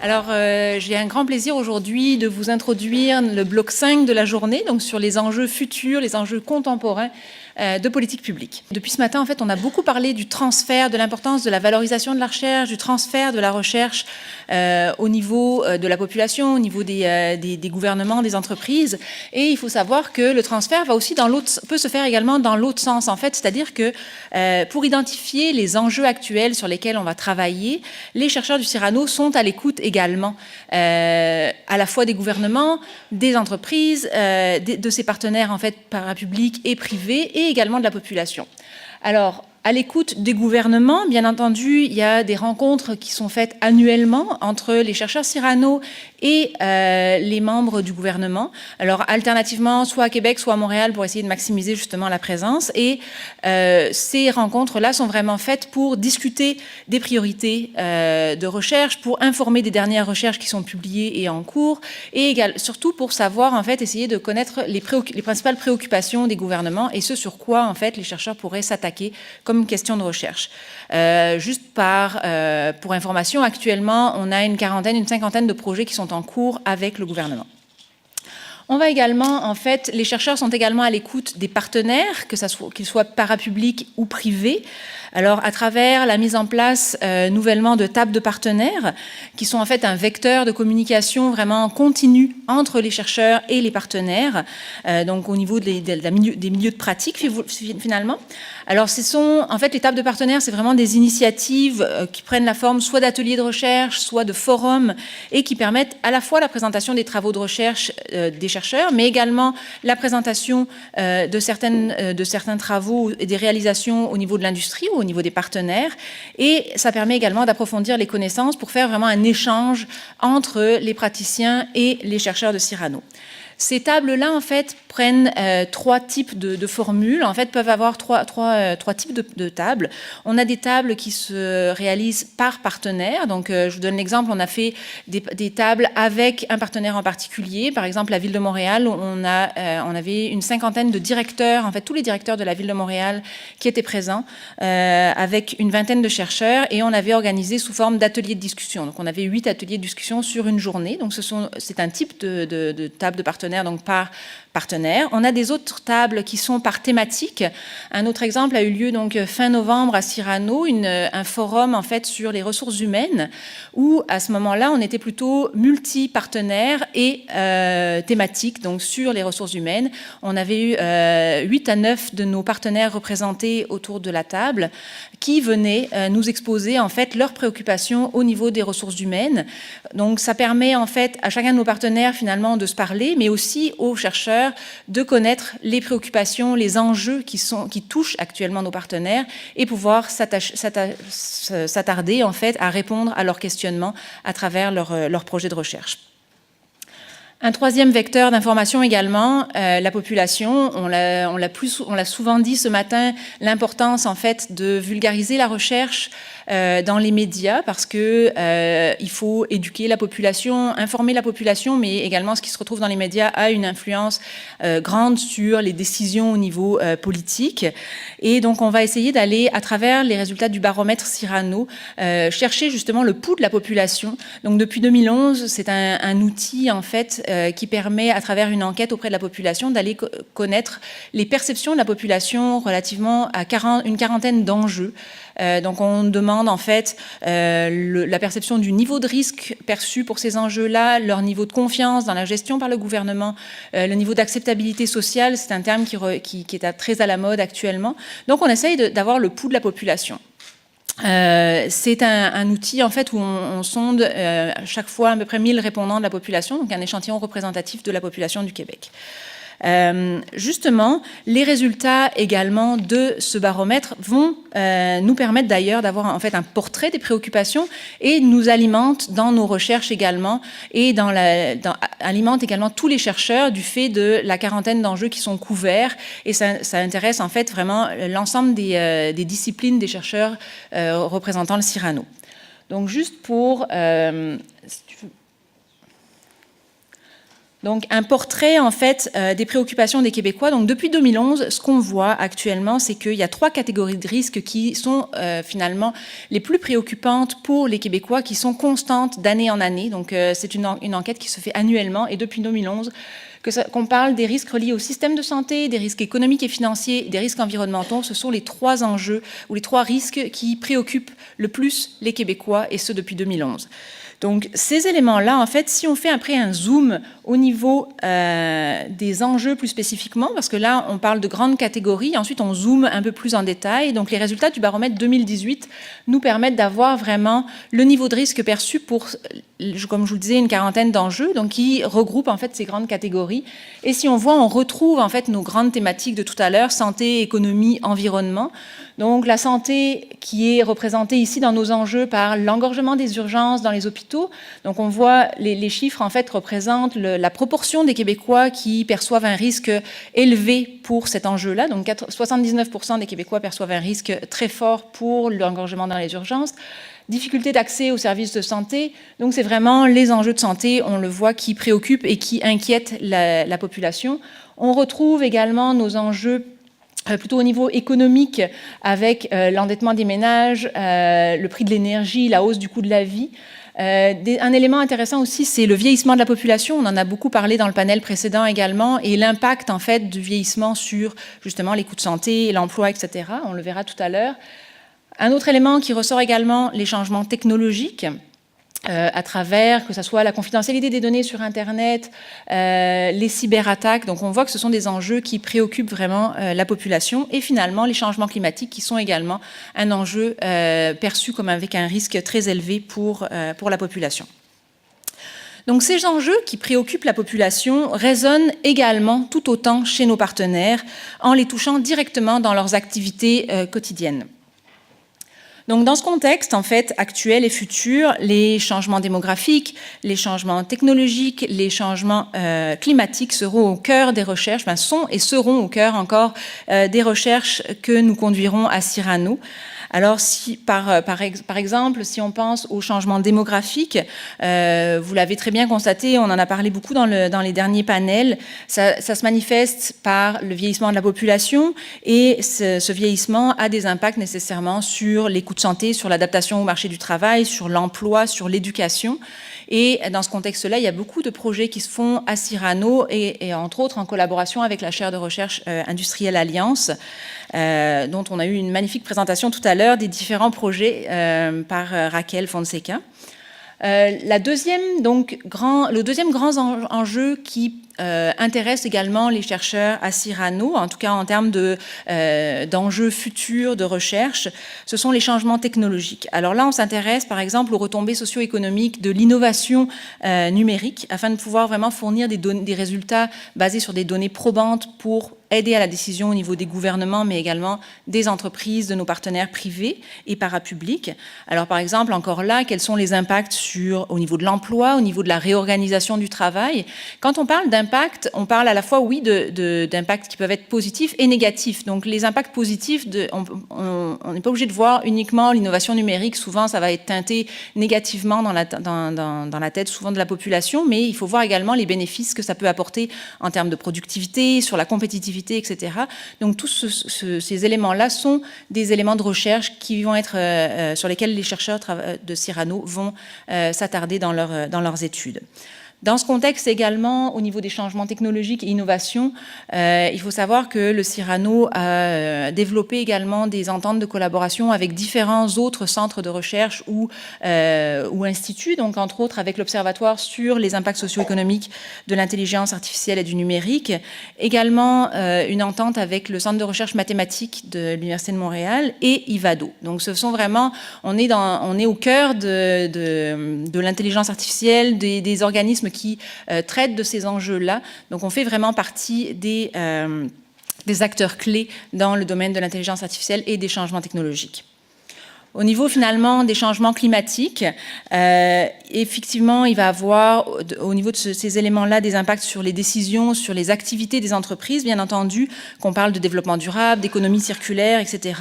Alors, j'ai un grand plaisir aujourd'hui de vous introduire le bloc 5 de la journée, donc sur les enjeux futurs, les enjeux contemporains de politique publique. Depuis ce matin, en fait, on a beaucoup parlé du transfert, de l'importance de la valorisation de la recherche, du transfert de la recherche au niveau de la population, au niveau des gouvernements, des entreprises. Et il faut savoir que le transfert va aussi peut se faire également dans l'autre sens, en fait, c'est-à-dire que pour identifier les enjeux actuels sur lesquels on va travailler, les chercheurs du Cyrano sont à l'écoute également, à la fois des gouvernements, des entreprises, de ses partenaires en fait parapublics et privés, et également de la population. Alors, à l'écoute des gouvernements, bien entendu, il y a des rencontres qui sont faites annuellement entre les chercheurs Cyrano et les membres du gouvernement. Alors, alternativement, soit à Québec, soit à Montréal, pour essayer de maximiser justement la présence. Et ces rencontres-là sont vraiment faites pour discuter des priorités de recherche, pour informer des dernières recherches qui sont publiées et en cours, et surtout pour savoir, en fait, essayer de connaître les principales préoccupations des gouvernements et ce sur quoi, en fait, les chercheurs pourraient s'attaquer comme une question de recherche. Juste pour information, actuellement, on a une cinquantaine de projets qui sont en cours avec le gouvernement. On va également, en fait, les chercheurs sont également à l'écoute des partenaires, qu'ils soient parapublics ou privés. Alors, à travers la mise en place nouvellement de tables de partenaires, qui sont en fait un vecteur de communication vraiment continu entre les chercheurs et les partenaires, donc au niveau des milieux de pratique finalement. Alors, en fait, les tables de partenaires, c'est vraiment des initiatives qui prennent la forme soit d'ateliers de recherche, soit de forums, et qui permettent à la fois la présentation des travaux de recherche des chercheurs, mais également la présentation de certains travaux et des réalisations au niveau de l'industrie ou au niveau des partenaires. Et ça permet également d'approfondir les connaissances pour faire vraiment un échange entre les praticiens et les chercheurs de Cyrano. Ces tables-là, en fait, prennent trois types de formules. En fait, peuvent avoir trois types de tables. On a des tables qui se réalisent par partenaire. Donc, je vous donne l'exemple. On a fait des tables avec un partenaire en particulier. Par exemple, la Ville de Montréal, on avait une cinquantaine de directeurs, en fait, tous les directeurs de la Ville de Montréal qui étaient présents, avec une vingtaine de chercheurs. Et on avait organisé sous forme d'ateliers de discussion. Donc, on avait 8 ateliers de discussion sur une journée. Donc, c'est un type de table de partenaire, donc par partenaire. On a des autres tables qui sont par thématique. Un autre exemple a eu lieu donc fin novembre à Cyrano, un forum en fait sur les ressources humaines, où à ce moment-là on était plutôt multi-partenaires et thématiques, donc sur les ressources humaines. On avait eu 8 à 9 de nos partenaires représentés autour de la table qui venaient nous exposer en fait leurs préoccupations au niveau des ressources humaines. Donc ça permet en fait à chacun de nos partenaires finalement de se parler, mais aussi aux chercheurs de connaître les préoccupations, les enjeux qui touchent actuellement nos partenaires et pouvoir s'attarder en fait à répondre à leurs questionnements à travers leurs projets de recherche. Un troisième vecteur d'information également, la population. On l'a souvent dit ce matin, l'importance en fait de vulgariser la recherche dans les médias parce que il faut éduquer la population, informer la population, mais également ce qui se retrouve dans les médias a une influence grande sur les décisions au niveau politique. Et donc on va essayer d'aller à travers les résultats du baromètre Cyrano chercher justement le pouls de la population. Donc depuis 2011, c'est un outil en fait qui permet à travers une enquête auprès de la population d'aller connaître les perceptions de la population relativement à une quarantaine d'enjeux. Donc on demande en fait la perception du niveau de risque perçu pour ces enjeux-là, leur niveau de confiance dans la gestion par le gouvernement, le niveau d'acceptabilité sociale, c'est un terme qui est très à la mode actuellement. Donc on essaye d'avoir le pouls de la population. C'est un outil en fait où on sonde chaque fois à peu près 1000 répondants de la population, donc un échantillon représentatif de la population du Québec. Justement, les résultats également de ce baromètre vont nous permettre d'ailleurs d'avoir en fait un portrait des préoccupations et nous alimentent dans nos recherches également et alimentent également tous les chercheurs du fait de la quarantaine d'enjeux qui sont couverts et ça intéresse en fait vraiment l'ensemble des disciplines des chercheurs représentant le Cyrano. Donc juste pour... Donc un portrait en fait des préoccupations des Québécois. Donc depuis 2011, ce qu'on voit actuellement, c'est qu'il y a 3 catégories de risques qui sont finalement les plus préoccupantes pour les Québécois, qui sont constantes d'année en année. Donc c'est une enquête qui se fait annuellement et depuis 2011, qu'on parle des risques reliés au système de santé, des risques économiques et financiers, des risques environnementaux, ce sont les 3 enjeux ou les 3 risques qui préoccupent le plus les Québécois, et ce depuis 2011. Donc ces éléments-là, en fait, si on fait après un zoom au niveau des enjeux plus spécifiquement, parce que là, on parle de grandes catégories, ensuite on zoome un peu plus en détail. Donc les résultats du baromètre 2018 nous permettent d'avoir vraiment le niveau de risque perçu pour, comme je vous le disais, une quarantaine d'enjeux, donc qui regroupent en fait ces grandes catégories. Et si on voit, on retrouve en fait nos grandes thématiques de tout à l'heure, santé, économie, environnement. Donc la santé qui est représentée ici dans nos enjeux par l'engorgement des urgences dans les hôpitaux. Donc on voit les chiffres en fait représentent la proportion des Québécois qui perçoivent un risque élevé pour cet enjeu-là. Donc 79% des Québécois perçoivent un risque très fort pour l'engorgement dans les urgences. Difficulté d'accès aux services de santé. Donc c'est vraiment les enjeux de santé, on le voit, qui préoccupent et qui inquiètent la population. On retrouve également nos enjeux plutôt au niveau économique, avec l'endettement des ménages, le prix de l'énergie, la hausse du coût de la vie. Un élément intéressant aussi, c'est le vieillissement de la population. On en a beaucoup parlé dans le panel précédent également, et l'impact en fait du vieillissement sur justement les coûts de santé, l'emploi, etc. On le verra tout à l'heure. Un autre élément qui ressort également, les changements technologiques. À travers, que ce soit la confidentialité des données sur Internet, les cyberattaques. Donc on voit que ce sont des enjeux qui préoccupent vraiment la population. Et finalement, les changements climatiques qui sont également un enjeu perçu comme avec un risque très élevé pour la population. Donc ces enjeux qui préoccupent la population résonnent également tout autant chez nos partenaires en les touchant directement dans leurs activités quotidiennes. Donc dans ce contexte en fait actuel et futur, les changements démographiques, les changements technologiques, les changements climatiques seront au cœur des recherches, sont et seront au cœur encore des recherches que nous conduirons à Cyrano. Alors, si, par exemple, si on pense au changement démographique, vous l'avez très bien constaté, on en a parlé beaucoup dans les derniers panels, ça se manifeste par le vieillissement de la population, et ce vieillissement a des impacts nécessairement sur les coûts de santé, sur l'adaptation au marché du travail, sur l'emploi, sur l'éducation. Et dans ce contexte-là, il y a beaucoup de projets qui se font à Cyrano et entre autres en collaboration avec la chaire de recherche Industrielle Alliance, dont on a eu une magnifique présentation tout à l'heure des différents projets par Raquel Fonseca. Le deuxième grand enjeu qui intéresse également les chercheurs à Cyrano, en tout cas en termes d'enjeux futurs de recherche, ce sont les changements technologiques. Alors là, on s'intéresse par exemple aux retombées socio-économiques de l'innovation numérique, afin de pouvoir vraiment fournir des résultats basés sur des données probantes pour aider à la décision au niveau des gouvernements, mais également des entreprises, de nos partenaires privés et parapublics. Alors par exemple, encore là, quels sont les impacts au niveau de l'emploi, au niveau de la réorganisation du travail? Quand on parle d'impact, on parle à la fois, oui, d'impacts qui peuvent être positifs et négatifs. Donc les impacts positifs, on n'est pas obligé de voir uniquement l'innovation numérique. Souvent, ça va être teinté négativement dans la tête souvent de la population, mais il faut voir également les bénéfices que ça peut apporter en termes de productivité, sur la compétitivité, etc. Donc tous ces éléments-là sont des éléments de recherche qui vont être sur lesquels les chercheurs de Cyrano vont s'attarder dans leurs études. Dans ce contexte également, au niveau des changements technologiques et innovations, il faut savoir que le Cyrano a développé également des ententes de collaboration avec différents autres centres de recherche ou instituts, donc entre autres avec l'Observatoire sur les impacts socio-économiques de l'intelligence artificielle et du numérique, également une entente avec le Centre de recherche mathématique de l'Université de Montréal et Ivado. Donc ce sont vraiment, on est au cœur de l'intelligence artificielle, des organismes qui traitent de ces enjeux-là. Donc on fait vraiment partie des acteurs clés dans le domaine de l'intelligence artificielle et des changements technologiques. Au niveau finalement des changements climatiques, effectivement, il va avoir au niveau de ces éléments-là des impacts sur les décisions, sur les activités des entreprises, bien entendu, qu'on parle de développement durable, d'économie circulaire, etc.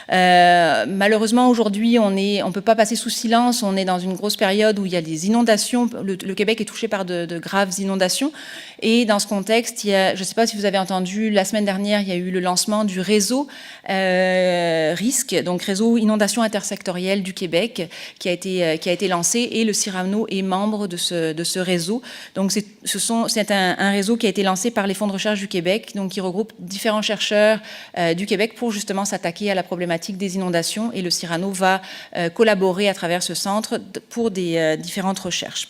Malheureusement, aujourd'hui, on ne peut pas passer sous silence, on est dans une grosse période où il y a des inondations, le Québec est touché par de graves inondations, et dans ce contexte, je ne sais pas si vous avez entendu, la semaine dernière, il y a eu le lancement du réseau RISC, donc réseau inondation intersectorielle du Québec, qui a été lancé, et le Cyrano est membre de ce réseau. Donc c'est un réseau qui a été lancé par les fonds de recherche du Québec, donc qui regroupe différents chercheurs du Québec pour justement s'attaquer à la problématique des inondations, et le Cyrano va collaborer à travers ce centre pour des différentes recherches.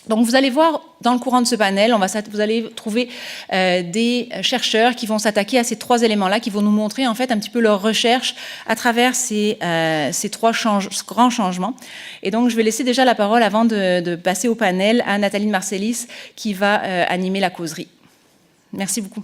Donc vous allez voir dans le courant de ce panel, vous allez trouver des chercheurs qui vont s'attaquer à ces trois éléments-là, qui vont nous montrer en fait un petit peu leur recherche à travers ces trois grands changements. Et donc je vais laisser déjà la parole avant de passer au panel à Nathalie Marcellis qui va animer la causerie. Merci beaucoup.